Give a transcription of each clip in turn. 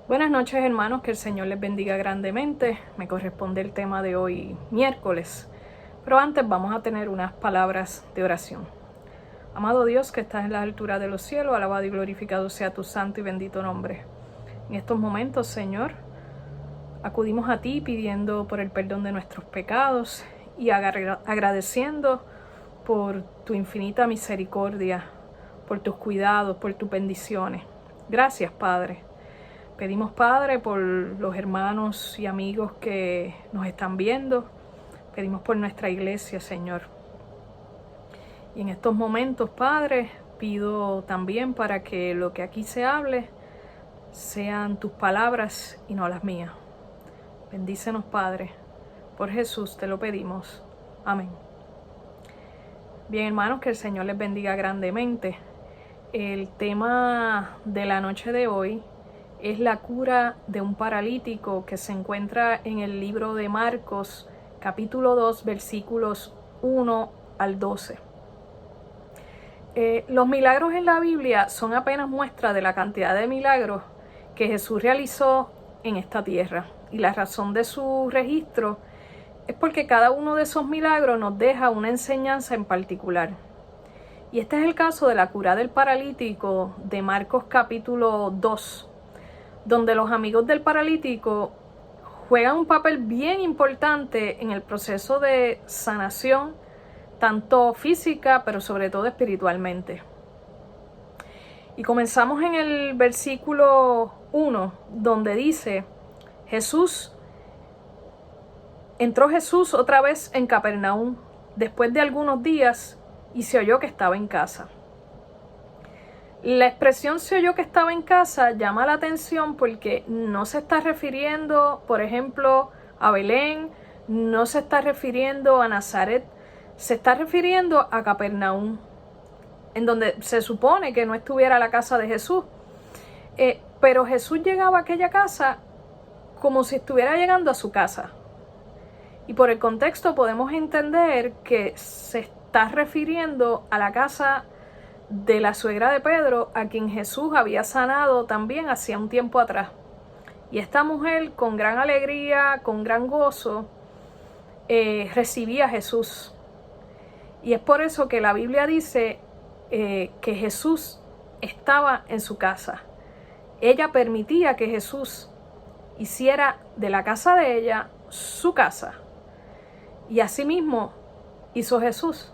Buenas noches, hermanos, que el Señor les bendiga grandemente. Me corresponde el tema de hoy, miércoles, pero antes vamos a tener unas palabras de oración. Amado Dios, que estás en la altura de los cielos, alabado y glorificado sea tu santo y bendito nombre. En estos momentos, Señor, acudimos a ti pidiendo por el perdón de nuestros pecados y agradeciendo por tu infinita misericordia, por tus cuidados, por tus bendiciones. Gracias, Padre. Pedimos, Padre, por los hermanos y amigos que nos están viendo. Pedimos por nuestra iglesia, Señor. Y en estos momentos, Padre, pido también para que lo que aquí se hable sean tus palabras y no las mías. Bendícenos, Padre. Por Jesús te lo pedimos. Amén. Bien, hermanos, que el Señor les bendiga grandemente. El tema de la noche de hoy es la cura de un paralítico que se encuentra en el libro de Marcos, capítulo 2, versículos 1 al 12. Los milagros en la Biblia son apenas muestra de la cantidad de milagros que Jesús realizó en esta tierra. Y la razón de su registro es porque cada uno de esos milagros nos deja una enseñanza en particular. Y este es el caso de la cura del paralítico de Marcos capítulo 2, donde los amigos del paralítico juegan un papel bien importante en el proceso de sanación, tanto física, pero sobre todo espiritualmente. Y comenzamos en el versículo 1, donde dice, entró Jesús otra vez en Capernaum, después de algunos días, y se oyó que estaba en casa. La expresión se oyó que estaba en casa llama la atención porque no se está refiriendo, por ejemplo, a Belén, no se está refiriendo a Nazaret, se está refiriendo a Capernaum, en donde se supone que no estuviera la casa de Jesús. Pero Jesús llegaba a aquella casa como si estuviera llegando a su casa. Y por el contexto podemos entender que se está refiriendo a la casa de la suegra de Pedro, a quien Jesús había sanado también hacía un tiempo atrás. Y esta mujer, con gran alegría, con gran gozo, recibía a Jesús. Y es por eso que la Biblia dice que Jesús estaba en su casa. Ella permitía que Jesús hiciera de la casa de ella su casa. Y asimismo hizo Jesús.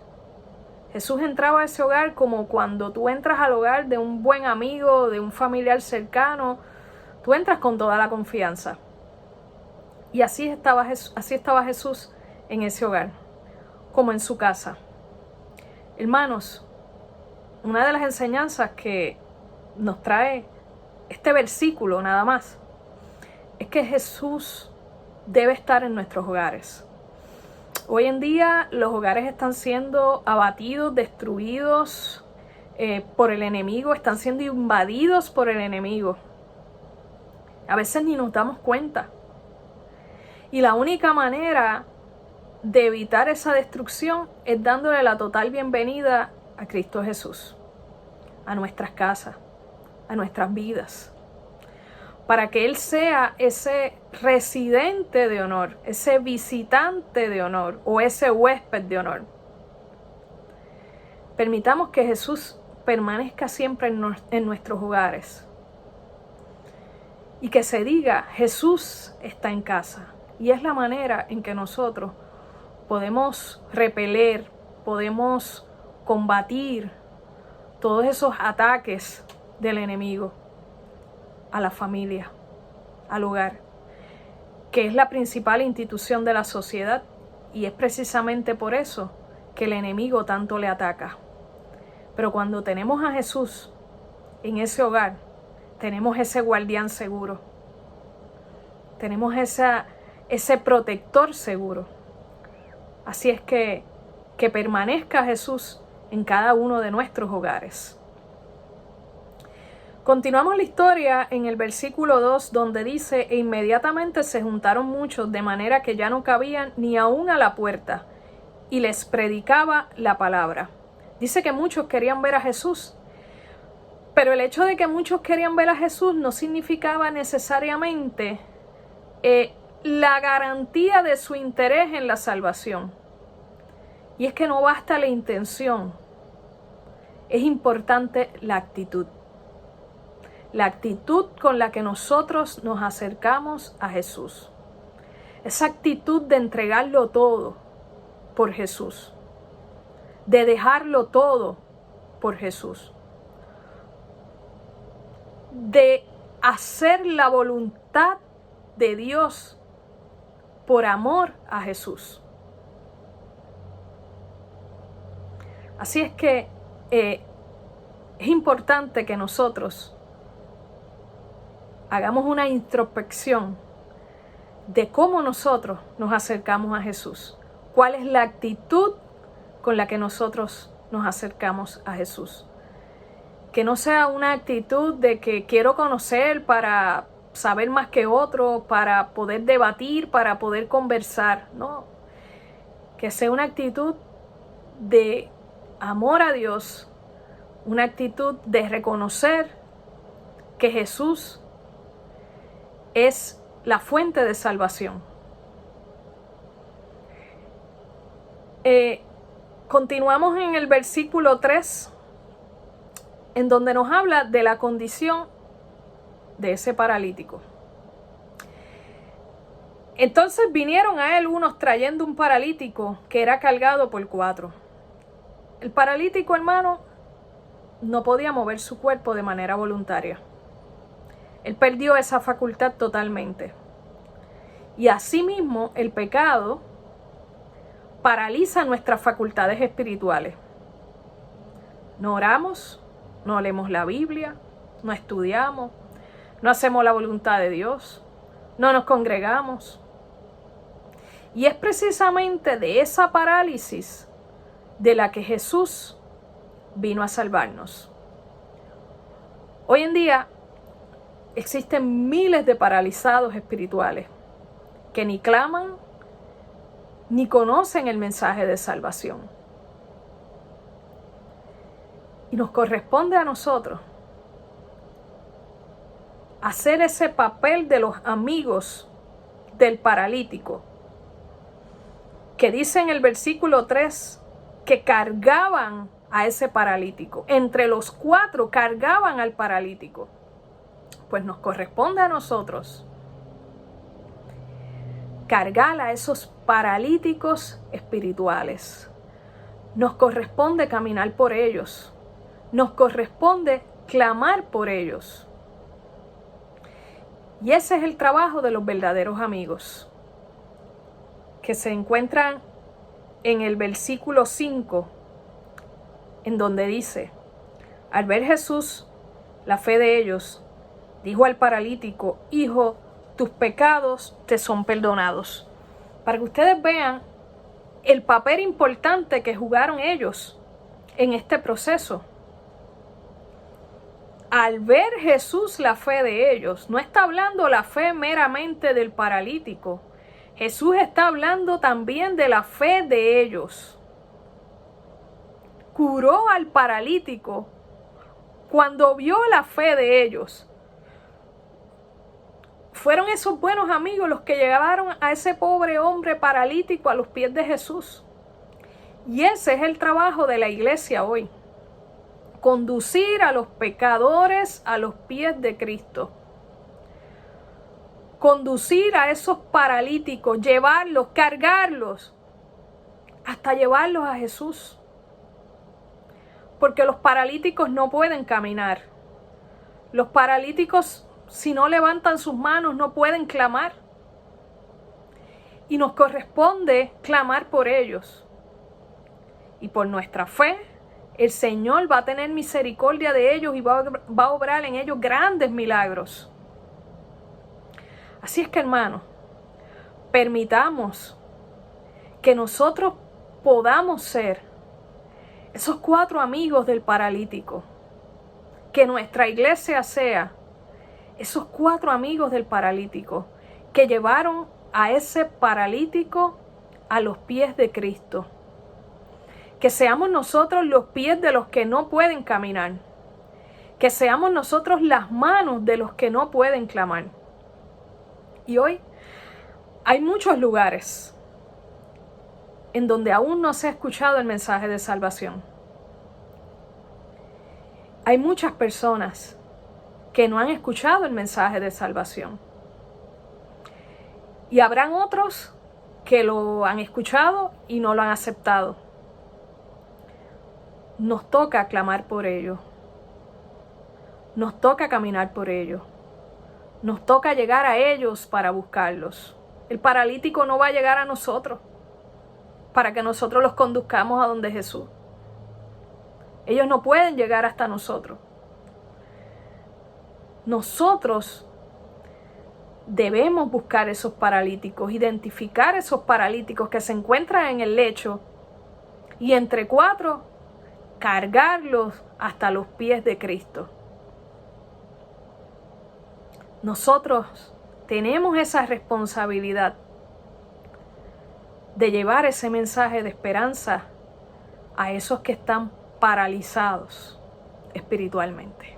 Jesús entraba a ese hogar como cuando tú entras al hogar de un buen amigo, de un familiar cercano. Tú entras con toda la confianza. Y así estaba Jesús en ese hogar, como en su casa. Hermanos, una de las enseñanzas que nos trae este versículo nada más es que Jesús debe estar en nuestros hogares. Hoy en día los hogares están siendo abatidos, destruidos por el enemigo, están siendo invadidos por el enemigo. A veces ni nos damos cuenta. Y la única manera de evitar esa destrucción es dándole la total bienvenida a Cristo Jesús, a nuestras casas, a nuestras vidas, para que Él sea ese residente de honor, ese visitante de honor o ese huésped de honor. Permitamos que Jesús permanezca siempre en nuestros hogares y que se diga, Jesús está en casa. Y es la manera en que nosotros podemos repeler, podemos combatir todos esos ataques del enemigo a la familia, al hogar, que es la principal institución de la sociedad, y es precisamente por eso que el enemigo tanto le ataca. Pero cuando tenemos a Jesús en ese hogar, tenemos ese guardián seguro, tenemos ese protector seguro. Así es que permanezca Jesús en cada uno de nuestros hogares. Continuamos la historia en el versículo 2, donde dice, e inmediatamente se juntaron muchos, de manera que ya no cabían ni aún a la puerta, y les predicaba la palabra. Dice que muchos querían ver a Jesús, Pero el hecho de que muchos querían ver a Jesús no significaba necesariamente la garantía de su interés en la salvación. Y es que no basta la intención, es importante la actitud. La actitud con la que nosotros nos acercamos a Jesús. Esa actitud de entregarlo todo por Jesús. De dejarlo todo por Jesús. De hacer la voluntad de Dios por amor a Jesús. Así es que es importante que nosotros hagamos una introspección de cómo nosotros nos acercamos a Jesús. ¿Cuál es la actitud con la que nosotros nos acercamos a Jesús? Que no sea una actitud de que quiero conocer para saber más que otro, para poder debatir, para poder conversar. No, que sea una actitud de amor a Dios, una actitud de reconocer que Jesús es la fuente de salvación. Continuamos en el versículo 3, en donde nos habla de la condición de ese paralítico. Entonces vinieron a él unos trayendo un paralítico que era cargado por 4. El paralítico, hermano, no podía mover su cuerpo de manera voluntaria. Él perdió esa facultad totalmente. Y asimismo, el pecado paraliza nuestras facultades espirituales. No oramos, no leemos la Biblia, no estudiamos, no hacemos la voluntad de Dios, no nos congregamos. Y es precisamente de esa parálisis de la que Jesús vino a salvarnos. Hoy en día existen miles de paralizados espirituales que ni claman ni conocen el mensaje de salvación. Y nos corresponde a nosotros hacer ese papel de los amigos del paralítico, que dice en el versículo 3 que cargaban a ese paralítico. Entre los 4 cargaban al paralítico. Pues nos corresponde a nosotros cargar a esos paralíticos espirituales. Nos corresponde caminar por ellos. Nos corresponde clamar por ellos. Y ese es el trabajo de los verdaderos amigos, que se encuentran en el versículo 5, en donde dice: al ver Jesús la fe de ellos, dijo al paralítico: hijo, tus pecados te son perdonados. Para que ustedes vean el papel importante que jugaron ellos en este proceso. Al ver Jesús la fe de ellos, no está hablando la fe meramente del paralítico. Jesús está hablando también de la fe de ellos. Curó al paralítico cuando vio la fe de ellos. Fueron esos buenos amigos los que llevaron a ese pobre hombre paralítico a los pies de Jesús. Y ese es el trabajo de la iglesia hoy. Conducir a los pecadores a los pies de Cristo. Conducir a esos paralíticos, llevarlos, cargarlos, hasta llevarlos a Jesús. Porque los paralíticos no pueden caminar. Los paralíticos, si no levantan sus manos, no pueden clamar. Y nos corresponde clamar por ellos. Y por nuestra fe, el Señor va a tener misericordia de ellos y va a obrar en ellos grandes milagros. Así es que, hermanos, permitamos que nosotros podamos ser esos 4 amigos del paralítico. Que nuestra iglesia sea esos 4 amigos del paralítico que llevaron a ese paralítico a los pies de Cristo. Que seamos nosotros los pies de los que no pueden caminar. que seamos nosotros las manos de los que no pueden clamar. Y hoy hay muchos lugares en donde aún no se ha escuchado el mensaje de salvación. Hay muchas personas que no han escuchado el mensaje de salvación. Y habrán otros que lo han escuchado y no lo han aceptado. Nos toca clamar por ello. Nos toca caminar por ellos. Nos toca llegar a ellos para buscarlos. El paralítico no va a llegar a nosotros para que nosotros los conduzcamos a donde Jesús. Ellos no pueden llegar hasta nosotros. Nosotros debemos buscar esos paralíticos, identificar esos paralíticos que se encuentran en el lecho y entre 4 cargarlos hasta los pies de Cristo. Nosotros tenemos esa responsabilidad de llevar ese mensaje de esperanza a esos que están paralizados espiritualmente.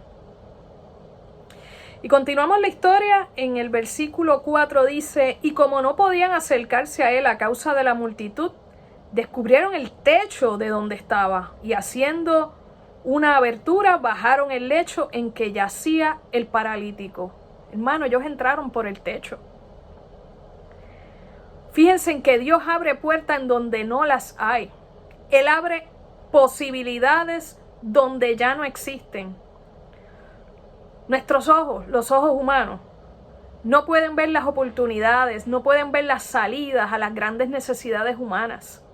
Y continuamos la historia. En el versículo 4 dice: y como no podían acercarse a él a causa de la multitud, descubrieron el techo de donde estaba y haciendo una abertura bajaron el lecho en que yacía el paralítico. Hermano, ellos entraron por el techo. Fíjense en que Dios abre puertas en donde no las hay. Él abre posibilidades donde ya no existen. Nuestros ojos, los ojos humanos, no pueden ver las oportunidades, no pueden ver las salidas a las grandes necesidades humanas.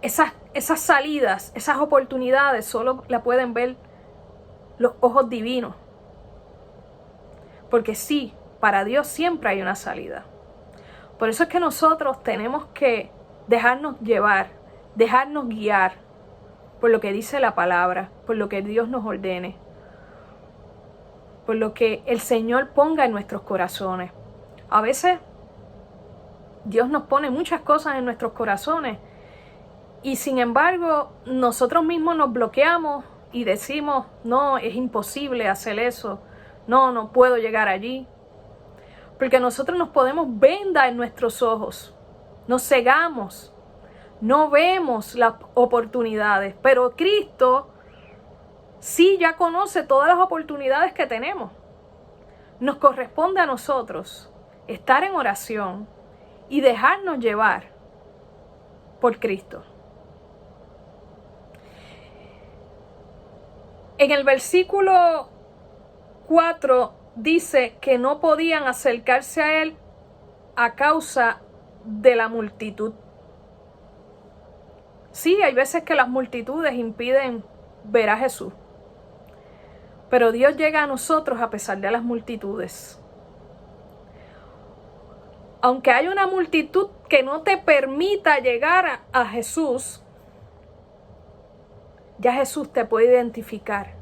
Esas salidas, esas oportunidades solo las pueden ver los ojos divinos. Porque sí, para Dios siempre hay una salida. Por eso es que nosotros tenemos que dejarnos llevar, dejarnos guiar por lo que dice la palabra, por lo que Dios nos ordene, por lo que el Señor ponga en nuestros corazones. A veces Dios nos pone muchas cosas en nuestros corazones y sin embargo nosotros mismos nos bloqueamos y decimos: no, es imposible hacer eso, no puedo llegar allí. Porque nosotros nos podemos vendar en nuestros ojos, nos cegamos, no vemos las oportunidades, pero Cristo sí ya conoce todas las oportunidades que tenemos. Nos corresponde a nosotros estar en oración y dejarnos llevar por Cristo. En el versículo 4 dice que no podían acercarse a él a causa de la multitud. Sí, hay veces que las multitudes impiden ver a Jesús. Pero Dios llega a nosotros a pesar de las multitudes. Aunque hay una multitud que no te permita llegar a Jesús, ya Jesús te puede identificar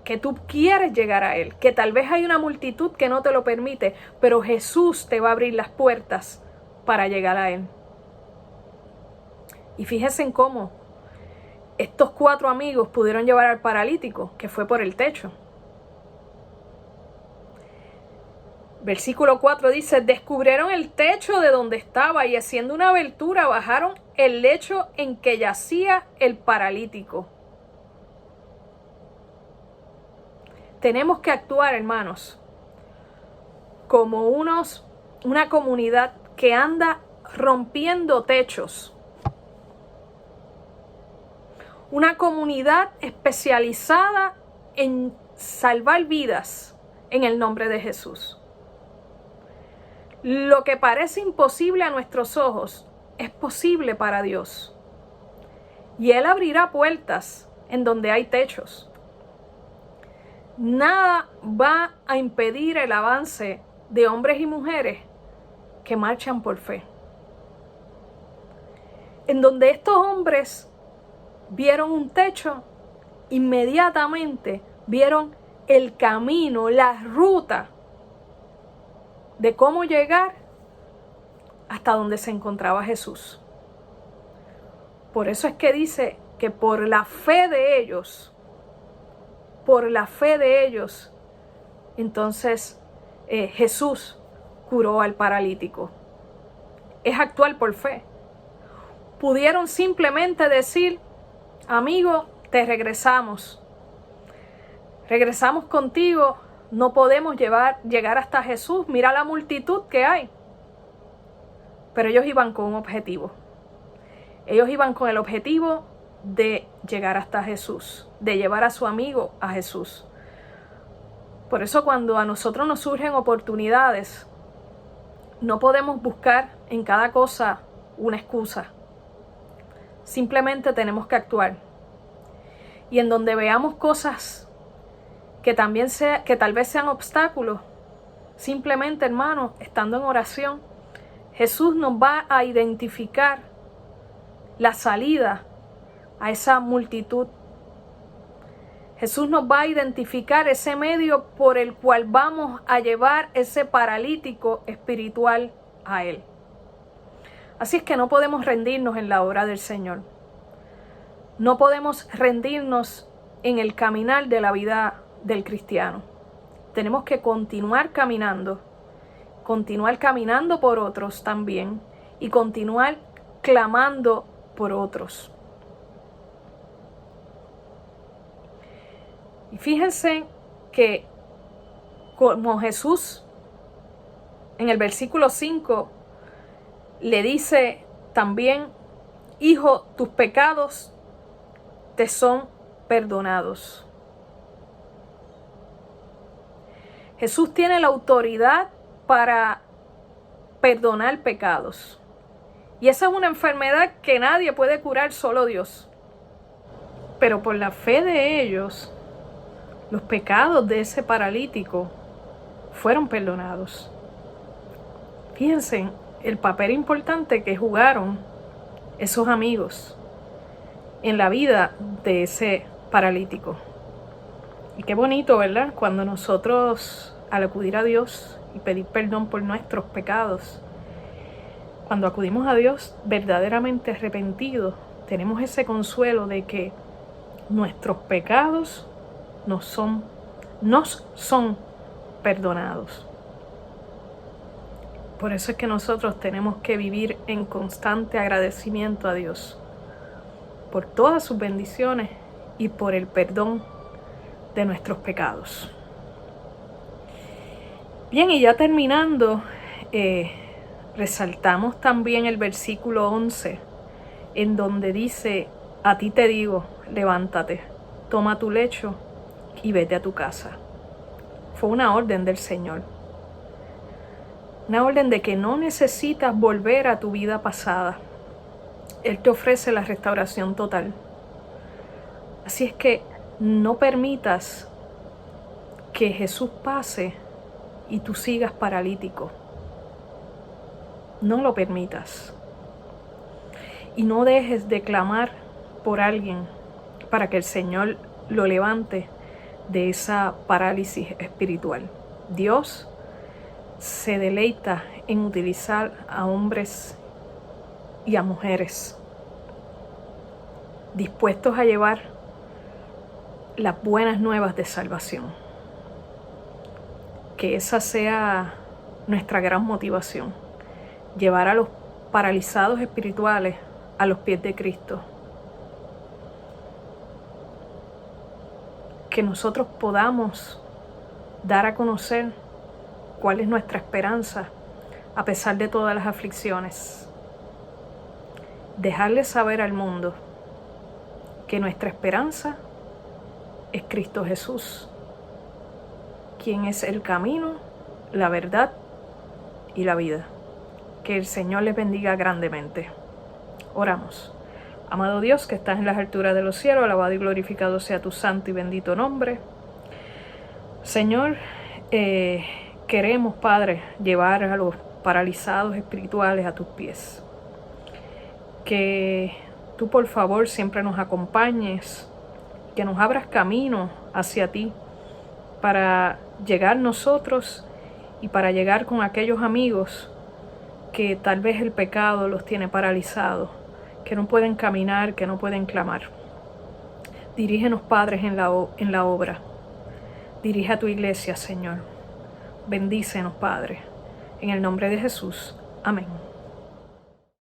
que tú quieres llegar a Él, que tal vez hay una multitud que no te lo permite, pero Jesús te va a abrir las puertas para llegar a Él. Y fíjense en cómo estos 4 amigos pudieron llevar al paralítico, que fue por el techo. Versículo 4 dice: descubrieron el techo de donde estaba y haciendo una abertura bajaron el lecho en que yacía el paralítico. Tenemos que actuar, hermanos, como una comunidad que anda rompiendo techos. Una comunidad especializada en salvar vidas en el nombre de Jesús. Lo que parece imposible a nuestros ojos es posible para Dios. Y Él abrirá puertas en donde hay techos. Nada va a impedir el avance de hombres y mujeres que marchan por fe. En donde estos hombres vieron un techo, inmediatamente vieron el camino, la ruta de cómo llegar hasta donde se encontraba Jesús. Por eso es que dice que por la fe de ellos por la fe de ellos, entonces Jesús curó al paralítico. Es actuar por fe. Pudieron simplemente decir: amigo, te regresamos contigo, no podemos llegar hasta Jesús, mira la multitud que hay. Pero ellos iban con un objetivo. Ellos iban con el objetivo de llegar hasta Jesús, de llevar a su amigo a Jesús. Por eso cuando a nosotros nos surgen oportunidades, no podemos buscar en cada cosa una excusa. Simplemente tenemos que actuar. Y en donde veamos cosas que tal vez sean obstáculos, simplemente, hermano, estando en oración, Jesús nos va a identificar la salida a esa multitud. Jesús nos va a identificar ese medio por el cual vamos a llevar ese paralítico espiritual a Él. Así es que no podemos rendirnos en la obra del Señor. No podemos rendirnos en el caminar de la vida del cristiano. Tenemos que continuar caminando por otros también y continuar clamando por otros. Y fíjense que como Jesús en el versículo 5 le dice también: hijo, tus pecados te son perdonados. Jesús tiene la autoridad para perdonar pecados. Y esa es una enfermedad que nadie puede curar, solo Dios. Pero por la fe de ellos, los pecados de ese paralítico fueron perdonados. Fíjense el papel importante que jugaron esos amigos en la vida de ese paralítico. Y qué bonito, ¿verdad? Cuando nosotros, al acudir a Dios y pedir perdón por nuestros pecados, cuando acudimos a Dios verdaderamente arrepentidos, tenemos ese consuelo de que nuestros pecados nos son perdonados. Por eso es que nosotros tenemos que vivir en constante agradecimiento a Dios por todas sus bendiciones y por el perdón de nuestros pecados. Bien, y ya terminando, resaltamos también el versículo 11, en donde dice: a ti te digo, levántate, toma tu lecho y vete a tu casa. Fue una orden del Señor. Una orden de que no necesitas volver a tu vida pasada. Él te ofrece la restauración total. Así es que no permitas que Jesús pase y tú sigas paralítico. No lo permitas. Y no dejes de clamar por alguien para que el Señor lo levante de esa parálisis espiritual. Dios se deleita en utilizar a hombres y a mujeres dispuestos a llevar las buenas nuevas de salvación. Que esa sea nuestra gran motivación: llevar a los paralizados espirituales a los pies de Cristo. Que nosotros podamos dar a conocer cuál es nuestra esperanza a pesar de todas las aflicciones. Dejarle saber al mundo que nuestra esperanza es Cristo Jesús, quien es el camino, la verdad y la vida. Que el Señor les bendiga grandemente. Oramos. Amado Dios, que estás en las alturas de los cielos, alabado y glorificado sea tu santo y bendito nombre. Señor, queremos, Padre, llevar a los paralizados espirituales a tus pies. Que tú, por favor, siempre nos acompañes, que nos abras camino hacia ti para llegar nosotros y para llegar con aquellos amigos que tal vez el pecado los tiene paralizados, que no pueden caminar, que no pueden clamar. Dirígenos, Padres, en la obra. Dirige a tu iglesia, Señor. Bendícenos, Padre. En el nombre de Jesús. Amén.